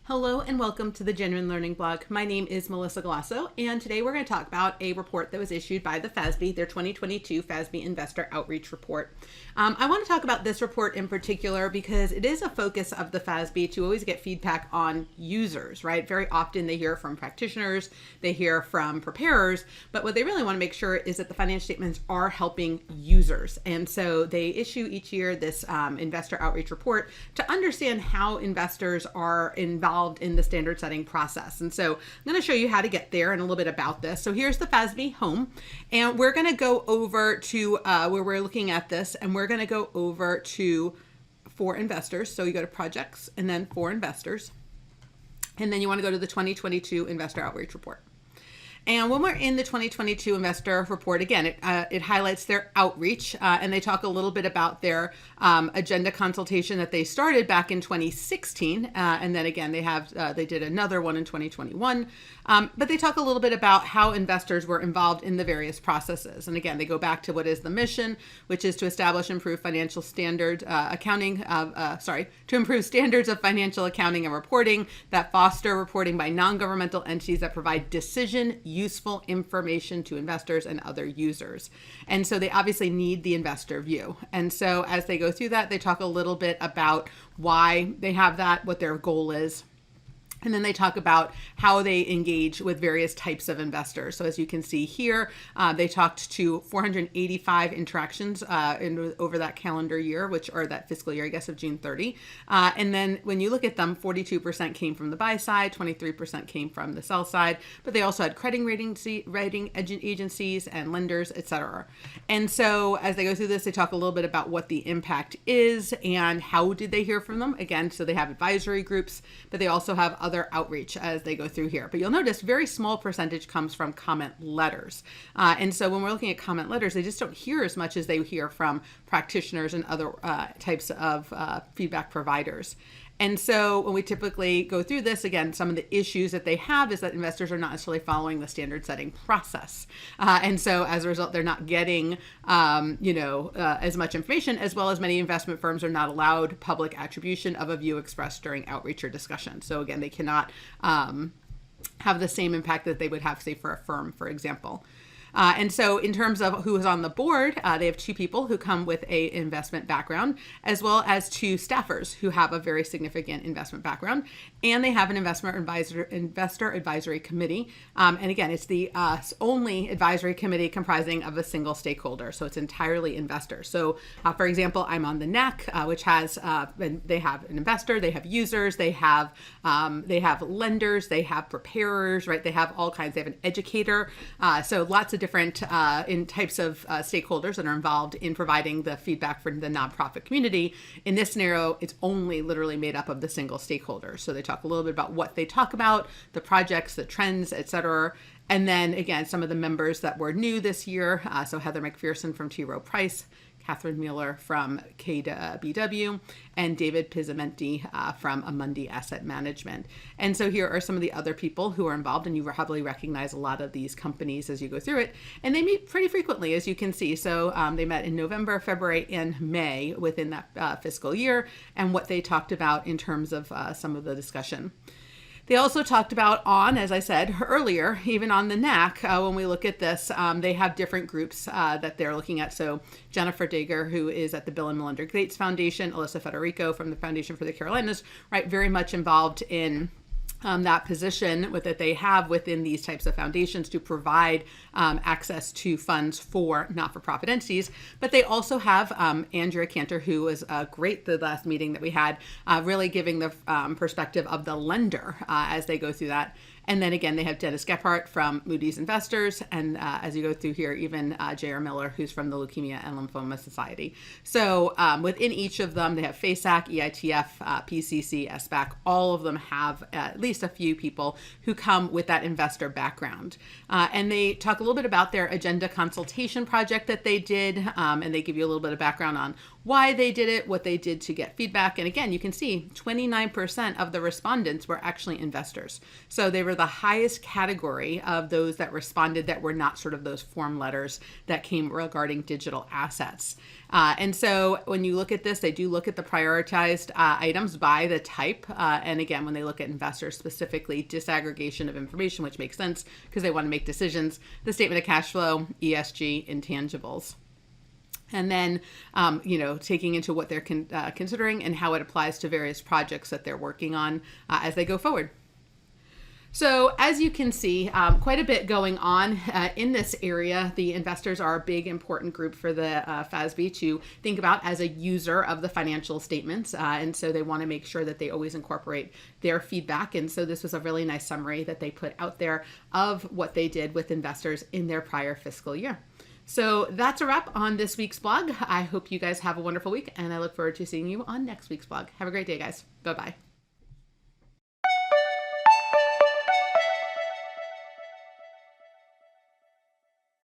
Hello and welcome to the Genuine Learning Blog. My name is Melissa Galasso, and today we're going to talk about a report that was issued by the FASB, their 2022 FASB Investor Outreach Report. I want to talk about this report in particular because it is a focus of the FASB to always get feedback on users, right? Very often they hear from practitioners, they hear from preparers, but what they really want to make sure is that the financial statements are helping users. And so they issue each year this investor outreach report to understand how investors are involved in the standard setting process. And so I'm going to show you how to get there and a little bit about this. So here's the FASB Home, and we're going to go over to where we're looking at this, and we're going to go over to For Investors. So you go to Projects and then For Investors, and then you want to go to the 2022 Investor Outreach Report. And when we're in the 2022 investor report, again, it highlights their outreach, and they talk a little bit about their agenda consultation that they started back in 2016, and then again they did another one in 2021. But they talk a little bit about how investors were involved in the various processes. And again, they go back to what is the mission, which is to establish and improve financial standard to improve standards of financial accounting and reporting that foster reporting by non-governmental entities that provide decision useful information to investors and other users. And so they obviously need the investor view. And so as they go through that, they talk a little bit about why they have that, what their goal is. And then they talk about how they engage with various types of investors. So as you can see here, they talked to 485 interactions over that calendar year, or that fiscal year, I guess, of June 30. And then when you look at them, 42% came from the buy side, 23% came from the sell side, but they also had credit rating agencies and lenders, etc. And so as they go through this, they talk a little bit about what the impact is and how did they hear from them. Again, so they have advisory groups, but they also have other outreach as they go through here. But you'll notice very small percentage comes from comment letters. And so when we're looking at comment letters, they just don't hear as much as they hear from practitioners and other types of feedback providers. And so when we typically go through this, again, some of the issues that they have is that investors are not necessarily following the standard setting process. And so as a result, they're not getting, as much information, as well as many investment firms are not allowed public attribution of a view expressed during outreach or discussion. So again, they cannot have the same impact that they would have, say, for a firm, for example. And so in terms of who is on the board, they have two people who come with an investment background, as well as two staffers who have a very significant investment background. And they have an investor advisory committee. And again, it's the only advisory committee comprising of a single stakeholder. So it's entirely investors. So for example, I'm on the NAC, which has, they have an investor, they have users, they have lenders, they have preparers, right? They have all kinds, they have an educator. So lots of different in types of stakeholders that are involved in providing the feedback for the nonprofit community. In this scenario, it's only literally made up of the single stakeholder. So they talk a little bit about what they talk about, the projects, the trends, etc. And then again, some of the members that were new this year. So Heather McPherson from T. Rowe Price, Catherine Mueller from KBW, and David Pizzamenti from Amundi Asset Management. And so here are some of the other people who are involved, and you probably recognize a lot of these companies as you go through it. And they meet pretty frequently, as you can see. So they met in November, February, and May within that fiscal year, and what they talked about in terms of some of the discussion. They also talked about as I said earlier, even on the NAC, when we look at this, they have different groups that they're looking at. So Jennifer Dager, who is at the Bill and Melinda Gates Foundation, Alyssa Federico from the Foundation for the Carolinas, right, very much involved in that position that they have within these types of foundations to provide access to funds for not-for-profit entities. But they also have Andrea Cantor, who was great the last meeting that we had, really giving the perspective of the lender as they go through that. And then again, they have Dennis Gephardt from Moody's Investors. And as you go through here, even J.R. Miller, who's from the Leukemia and Lymphoma Society. So within each of them, they have FASAC, EITF, PCC, SBAC. All of them have at least a few people who come with that investor background. And they talk a little bit about their agenda consultation project that they did. And they give you a little bit of background on why they did it, what they did to get feedback. And again, you can see 29% of the respondents were actually investors. So they were the highest category of those that responded that were not sort of those form letters that came regarding digital assets. And so when you look at this, they do look at the prioritized items by the type. And again, when they look at investors specifically, disaggregation of information, which makes sense because they want to make decisions, the statement of cash flow, ESG, intangibles. And then, taking into what they're considering and how it applies to various projects that they're working on as they go forward. So as you can see, quite a bit going on in this area. The investors are a big, important group for the FASB to think about as a user of the financial statements. And so they want to make sure that they always incorporate their feedback. And so this was a really nice summary that they put out there of what they did with investors in their prior fiscal year. So that's a wrap on this week's blog. I hope you guys have a wonderful week, and I look forward to seeing you on next week's blog. Have a great day, guys. Bye-bye.